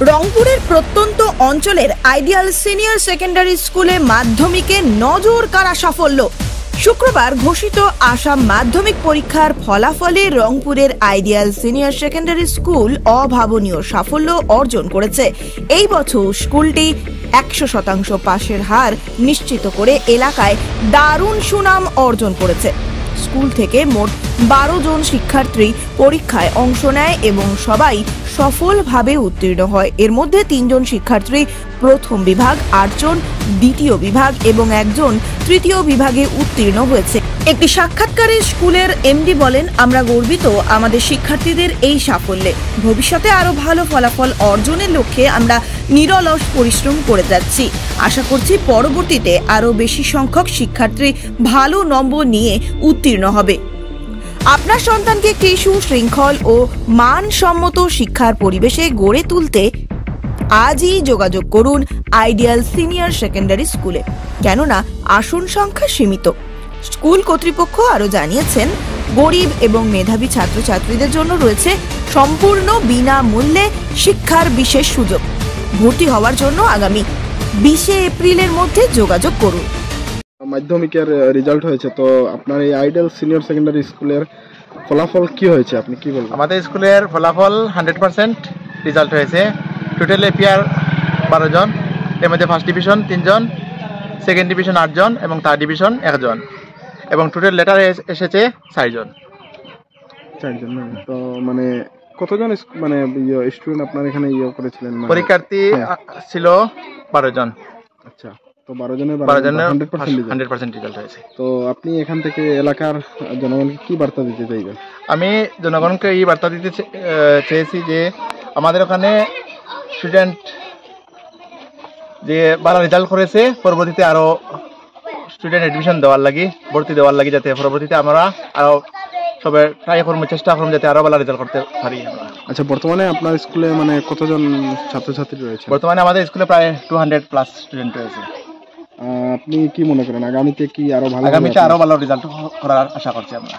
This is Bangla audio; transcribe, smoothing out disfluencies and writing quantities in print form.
রংপুরের প্রত্যন্ত অঞ্চলের আইডিয়াল সিনিয়র সেকেন্ডারি স্কুলে মাধ্যমিকে নজর কাড়া সাফল্য। শুক্রবার ঘোষিত আসাম মাধ্যমিক পরীক্ষার ফলাফলে রংপুরের আইডিয়াল সিনিয়র সেকেন্ডারি স্কুল অভাবনীয় সাফল্য অর্জন করেছে। এই বছর স্কুলটি 100% পাশের হার নিশ্চিত করে এলাকায় দারুণ সুনাম অর্জন করেছে। স্কুল থেকে মোট 12 জন শিক্ষার্থী পরীক্ষায় অংশ নেয় এবং সবাই সফলভাবে উত্তীর্ণ হয়। এর মধ্যে 3 জন শিক্ষার্থী প্রথম বিভাগ, 8 জন দ্বিতীয় বিভাগ এবং 1 জন তৃতীয় বিভাগে উত্তীর্ণ হয়েছে। একটি সাক্ষাৎকারে স্কুলের এমডি বলেন, আমরা গর্বিত আমাদের শিক্ষার্থীদের এই সাফল্যে। ভবিষ্যতে আরো ভালো ফলাফল অর্জনের লক্ষ্যে আমরা নিরলস পরিশ্রম করে যাচ্ছি। আশা করছি পরবর্তীতে আরো বেশি সংখ্যক শিক্ষার্থী ভালো নম্বর নিয়ে উত্তীর্ণ হবে। আপনার সন্তানকে একটি সুশৃঙ্খল ও মানসম্মত শিক্ষার পরিবেশে গড়ে তুলতে আজই যোগাযোগ করুন আইডিয়াল সিনিয়র সেকেন্ডারি স্কুলে, কেননা আসন সংখ্যা সীমিত। স্কুল কর্তৃপক্ষ আরও জানিয়েছেন, গরিব এবং মেধাবী ছাত্রছাত্রীদের জন্য রয়েছে সম্পূর্ণ বিনামূল্যে শিক্ষার বিশেষ সুযোগ। ভর্তি হওয়ার জন্য আগামী 20 এপ্রিলের মধ্যে যোগাযোগ করুন। মাধ্যমিকের রেজাল্ট হয়েছে, তো আপনার এই আইডিয়াল সিনিয়র সেকেন্ডারি স্কুলের ফলাফল কি হয়েছে, আপনি কি বলবেন? আমাদের স্কুলের ফলাফল 100% রেজাল্ট হয়েছে। টোটাল এপিআর 12 জন, এর মধ্যে ফার্স্ট ডিভিশন 3 জন, সেকেন্ড ডিভিশন 8 জন এবং থার্ড ডিভিশন 1 জন, এবং টোটাল লেটার এসেছে 4 জন। 4 জন। তো মানে কতজন মানে স্টুডেন্ট আপনার এখানে করেছিলেন? পরীক্ষার্থী ছিল 12 জন। আচ্ছা, তো 12 জনের 100% রেজাল্ট হয়েছে। তো আপনি এখান থেকে এলাকার জনগণকে কি বার্তা দিতে চাইবেন? আমি জনগণকে এই বার্তা দিতে চেয়েছি যে আমাদের ওখানে স্টুডেন্ট যে ভালো রেজাল্ট করেছে, পরবর্তীতে আরো স্টুডেন্ট এডমিশন দেওয়ার লাগি, ভর্তি দেওয়ার লাগি, যাতে পরবর্তীতে আমরা আরো সবাই ট্রাই করবো, চেষ্টা করবো যাতে আরো ভালো রেজাল্ট করতে পারি। আচ্ছা, বর্তমানে আপনার স্কুলে মানে কতজন ছাত্রছাত্রী রয়েছে? বর্তমানে আমাদের স্কুলে প্রায় 200+ স্টুডেন্ট রয়েছে। আপনি কি মনে করেন আগামীতে কি আরো ভালো? আগামীতে আরো ভালো রেজাল্ট করার আশা করছি আমরা।